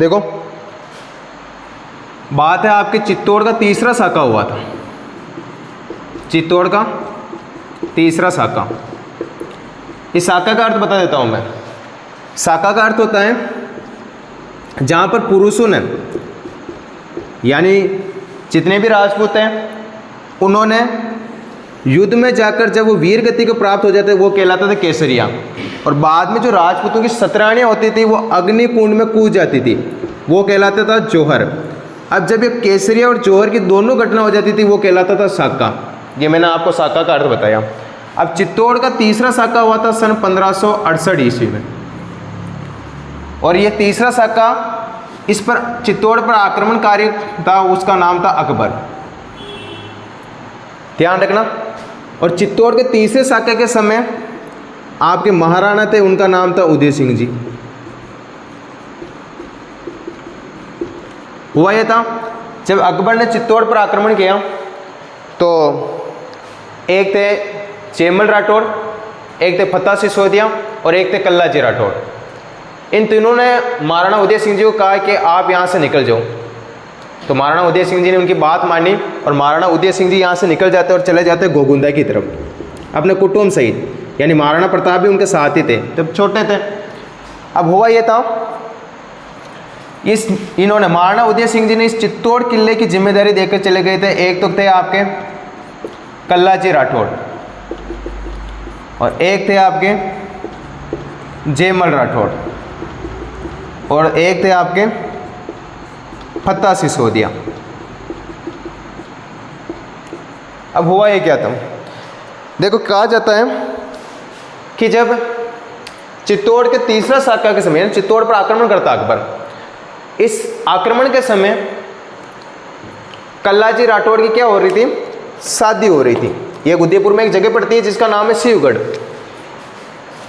देखो बात है आपके चित्तौड़ का तीसरा साका हुआ था, चित्तौड़ का तीसरा साका। इस साका का अर्थ बता देता हूं मैं। साका का अर्थ होता है जहां पर पुरुषों ने, यानी जितने भी राजपूत हैं, उन्होंने युद्ध में जाकर जब वो वीर गति को प्राप्त हो जाते वो कहलाता था केसरिया। और बाद में जो राजपूतों की सतराणियाँ होती थी वो अग्नि कुंड में कूद जाती थी, वो कहलाता था जौहर। अब जब ये केसरिया और जौहर की दोनों घटना हो जाती थी वो कहलाता था साका। ये मैंने आपको साका का अर्थ बताया। अब चित्तौड़ का तीसरा साका हुआ था सन 1568 ईस्वी में, और ये तीसरा साका इस पर चित्तौड़ पर आक्रमणकारी था, उसका नाम था अकबर, ध्यान रखना। और चित्तौड़ के तीसरे साके के समय आपके महाराणा थे, उनका नाम था उदय सिंह जी। हुआ यह था जब अकबर ने चित्तौड़ पर आक्रमण किया तो एक थे चेमल राठौड़, एक थे फतेह सिसोदिया और एक थे कल्लाजी राठौड़। इन तीनों ने महाराणा उदय सिंह जी को कहा कि आप यहाँ से निकल जाओ। तो महाराणा उदय सिंह जी ने उनकी बात मानी और महाराणा उदय सिंह जी यहाँ से निकल जाते और चले जाते गोगुंदा की तरफ अपने कुटुंब सहित, यानी महाराणा प्रताप भी उनके साथ ही थे जब छोटे थे। अब हुआ ये था इन्होंने महाराणा उदय सिंह जी ने इस चित्तौड़ किले की जिम्मेदारी देकर चले गए थे। एक तो थे आपके कल्लाजी राठौड़ और एक थे आपके जयमल राठौड़ और एक थे आपके फतेह सिसोदिया। अब हुआ ये क्या था, देखो कहा जाता है कि जब चित्तौड़ के तीसरा साका के समय चित्तौड़ पर आक्रमण करता अकबर, इस आक्रमण के समय कल्लाजी राठौड़ की क्या हो रही थी, शादी हो रही थी। ये उदयपुर में एक जगह पड़ती है जिसका नाम है शिवगढ़।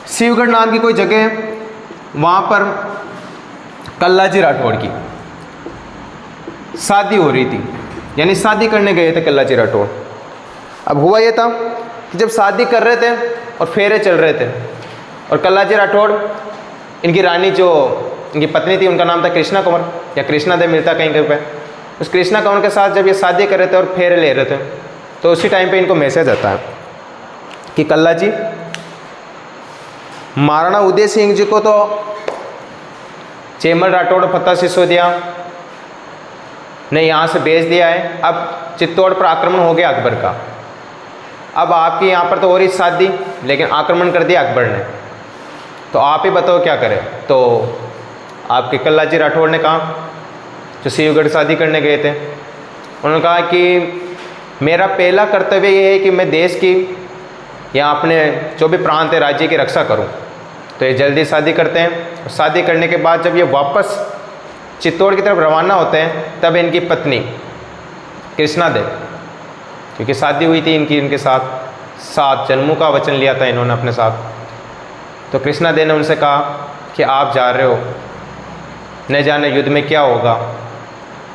शिवगढ़ नाम की कोई जगह है, वहाँ पर कल्लाजी राठौड़ की शादी हो रही थी, यानी शादी करने गए थे कल्लाजी राठौड़। अब हुआ ये था कि जब शादी कर रहे थे और फेरे चल रहे थे और कल्लाजी राठौड़, इनकी रानी जो इनकी पत्नी थी उनका नाम था कृष्णा कंवर या कृष्णा देव मिलता कहीं कहीं पे, उस कृष्णा कंवर के साथ जब ये शादी कर रहे थे और फेरे ले रहे थे तो उसी टाइम पे इनको मैसेज आता है कि कल्लाजी, महाराणा उदय सिंह जी को तो चेमल राठौड़ और फतेह सिसोदिया ने यहाँ से भेज दिया है, अब चित्तौड़ पर आक्रमण हो गया अकबर का। अब आपकी यहाँ पर तो हो रही शादी, लेकिन आक्रमण कर दिया अकबर ने, तो आप ही बताओ क्या करें। तो आपके कल्लाजी राठौड़ ने कहा, जो शिवगढ़ शादी करने गए थे, उन्होंने कहा कि मेरा पहला कर्तव्य ये है कि मैं देश की या अपने जो भी प्रांत है राज्य की रक्षा करूं। तो ये जल्दी शादी करते हैं। शादी करने के बाद जब ये वापस चित्तौड़ की तरफ रवाना होते हैं तब इनकी पत्नी कृष्णा देव, क्योंकि शादी हुई थी इनके साथ, 7 जन्मों का वचन लिया था इन्होंने अपने साथ, तो कृष्णा देव ने उनसे कहा कि आप जा रहे हो, न जाने युद्ध में क्या होगा,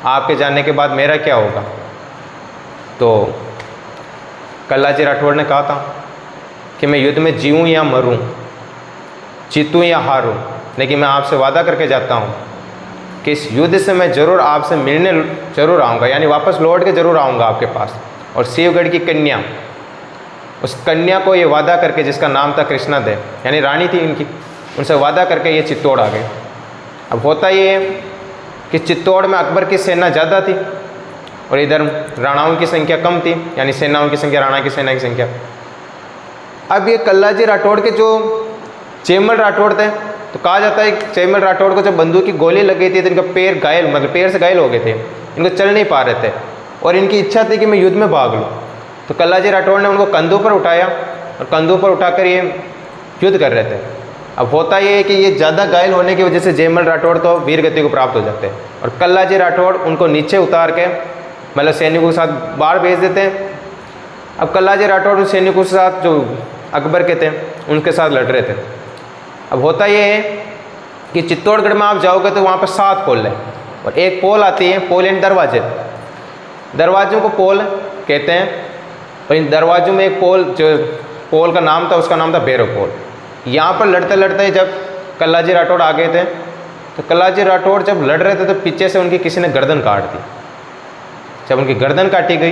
आपके जाने के बाद मेरा क्या होगा। तो कल्लाजी राठौड़ ने कहा था कि मैं युद्ध में जीऊँ या मरूँ, जीतूँ या हारूँ, लेकिन मैं आपसे वादा करके जाता हूँ कि इस युद्ध से मैं ज़रूर आपसे मिलने ज़रूर आऊँगा, यानी वापस लौट के ज़रूर आऊँगा आपके पास। और शिवगढ़ की कन्या, उस कन्या को ये वादा करके, जिसका नाम था कृष्णा देव, यानी रानी थी इनकी, उनसे वादा करके ये चित्तौड़ आ गए। अब होता ये है कि चित्तौड़ में अकबर की सेना ज़्यादा थी और इधर राणाओं की संख्या कम थी, यानी सेनाओं की संख्या, राणा की सेना की संख्या। अब ये कल्लाजी राठौड़ के जो चेमल राठौड़ थे, तो कहा जाता है कि चेमल राठौड़ को जब बंदूक की गोली लग गई थी तो इनका पैर घायल, मतलब पैर से घायल हो गए थे, इनको चल नहीं पा रहे थे और इनकी इच्छा थी कि मैं युद्ध में भाग लूँ। तो कल्लाजी राठौड़ ने उनको कंधों पर उठाया और कंधों पर उठाकर ये युद्ध कर रहे थे। अब होता ये है कि ये ज़्यादा घायल होने की वजह से जयमल राठौड़ तो वीर गति को प्राप्त हो जाते हैं और कल्लाजी राठौड़ उनको नीचे उतार के मतलब सैनिकों के साथ बाहर भेज देते हैं। अब कल्लाजी राठौड़ उन सैनिकों के साथ जो अकबर के थे उनके साथ लड़ रहे थे। अब होता ये है कि चित्तौड़गढ़ में आप जाओगे तो वहाँ पर 7 पोल है और एक पोल आती है, पोल यानी दरवाजे, दरवाजों को पोल कहते हैं। और इन दरवाजों में एक पोल, जो पोल का नाम था उसका नाम था भैरव पोल। यहाँ पर लड़ते लड़ते जब कल्लाजी राठौड़ आ गए थे तो कल्लाजी राठौड़ जब लड़ रहे थे तो पीछे से उनकी किसी ने गर्दन काट दी। जब उनकी गर्दन काटी गई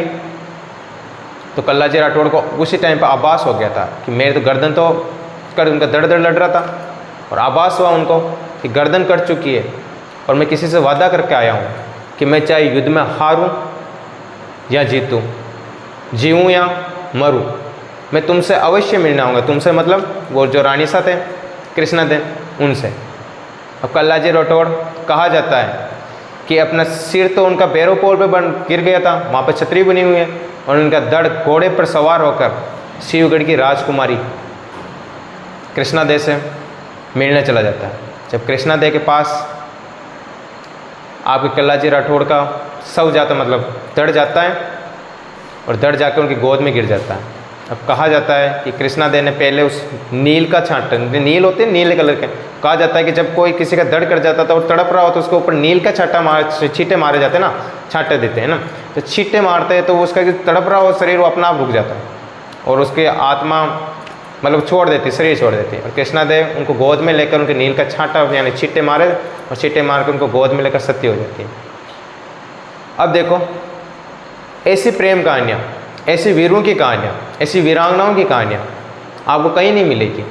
तो कल्लाजी राठौड़ को उसी टाइम पर आभास हो गया था कि मेरे तो गर्दन तो उनका दड़ दड़ लड़ रहा था, और आभास हुआ उनको कि गर्दन कट चुकी है और मैं किसी से वादा करके आया हूँ कि मैं चाहे युद्ध में हारूं या जीतूं, जीऊँ या मरूं, मैं तुमसे अवश्य मिलना आऊँगा। तुमसे मतलब वो जो रानी सा थे, कृष्णा थे, उनसे। अब कल्लाजी राठौड़ कहा जाता है कि अपना सिर तो उनका भैरवपोल पे गिर गया था, वहाँ पर छतरी बनी हुई है, और उनका धड़ घोड़े पर सवार होकर शिवगढ़ की राजकुमारी कृष्णा दे से मिलने चला जाता है। जब कृष्णा दे के पास आपके कल्लाजी राठौड़ का शव जाता, मतलब धड़ जाता है, और धड़ जाकर उनकी गोद में गिर जाता है। अब कहा जाता है कि कृष्णा दे ने पहले उस नील का छांटा, नील होते हैं नीले कलर के, कहा जाता है कि जब कोई किसी का धड़ कर जाता था और तड़प रहा हो तो उसके ऊपर नील का छींटे मारे जाते हैं ना, छांटे देते हैं ना, तो छींटे मारते हैं तो उसका जो तड़प रहा हो शरीर वो अपना आप रुक जाता है और उसकी आत्मा मतलब छोड़ देती, शरीर छोड़ देती है। और कृष्णा देव उनको गोद में लेकर उनके नील का छांटा यानी छींटे मारे, और छींटे मार कर उनको गोद में लेकर सत्य हो जाती है। अब देखो, ऐसी प्रेम कहानियाँ, ऐसी वीरों की कहानियाँ, ऐसी वीरांगनाओं की कहानियाँ आपको कहीं नहीं मिलेगी।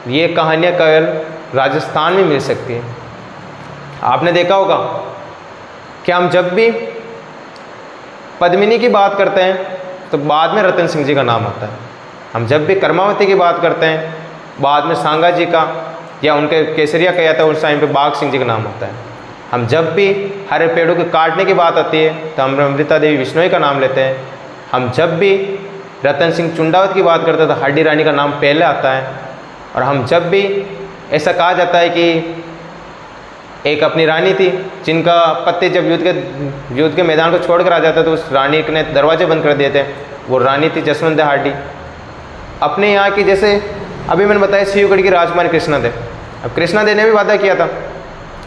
ये कहानियाँ केवल राजस्थान में मिल सकती है। आपने देखा होगा कि हम जब भी पद्मिनी की बात करते हैं तो बाद में रतन सिंह जी का नाम आता है। हम जब भी कर्मावती की बात करते हैं बाद में सांगा जी का या उनके केसरिया कहा था उस टाइम पे बाघ सिंह जी का नाम आता है। हम जब भी हरे पेड़ों के काटने की बात आती है तो हम अमृता देवी बिश्नोई का नाम लेते हैं। हम जब भी रतन सिंह चुंडावत की बात करते हैं तो हड्डी रानी का नाम पहले आता है। और हम जब भी ऐसा कहा जाता है कि एक अपनी रानी थी जिनका पति जब युद्ध के मैदान को छोड़कर आ जाता तो उस रानी ने दरवाजे बंद कर दिए थे, वो रानी थी जसवंत हार्डी। अपने यहाँ की जैसे अभी मैंने बताया शिवगढ़ की राजकुमारी कृष्णा दे। अब कृष्णा दे ने भी वादा किया था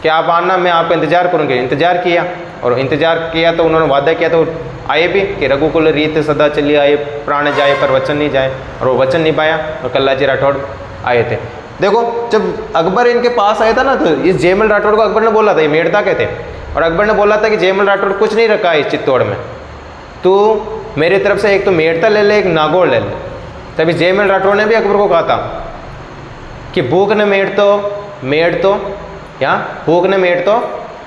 कि आप आना, मैं आपका इंतजार करूँगी। इंतजार किया और इंतजार किया तो उन्होंने वादा किया तो आए भी कि रघुकुल रीत सदा चली आए, प्राण जाए पर वचन नहीं जाए, और वो वचन निभाया और कल्लाजी राठौड़ आए थे। देखो जब अकबर इनके पास आया था ना तो इस जयमल राठौड़ को अकबर ने बोला था, ये मेड़ता के थे, और अकबर ने बोला था कि जयमल राठौड़ कुछ नहीं रखा है इस चित्तौड़ में, तो मेरी तरफ से एक तो मेड़ता ले ले, एक नागौर ले ले। तभी जयमल राठौड़ ने भी अकबर को कहा था कि भूख न मेड़ तो या भूख न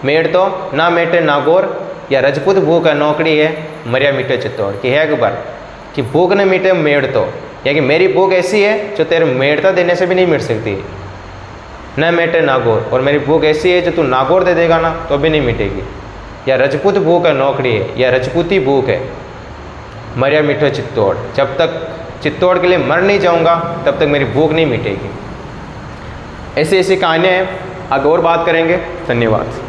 मेड़ तो ना मेटे नागौर, या रजपूत भूख है नौकरी है मरिया मीठे चित्तौड़ की है अकबर कि भूख न मीटे मेड़ तो, या कि मेरी भूख ऐसी है जो तेरे मेड़ता देने से भी नहीं मिट सकती, न मेटे नागौर, और मेरी भूख ऐसी है जो तू नागौर दे देगा ना तो भी नहीं मिटेगी, या रजपूत भूख है नौकरी है, या रजपूती भूख है मरिया मीठे चित्तौड़, जब तक चित्तौड़ के लिए मर नहीं जाऊंगा तब तक मेरी भूख नहीं मिटेगी। ऐसी ऐसी कहानियाँ हैं, आगे और बात करेंगे। धन्यवाद।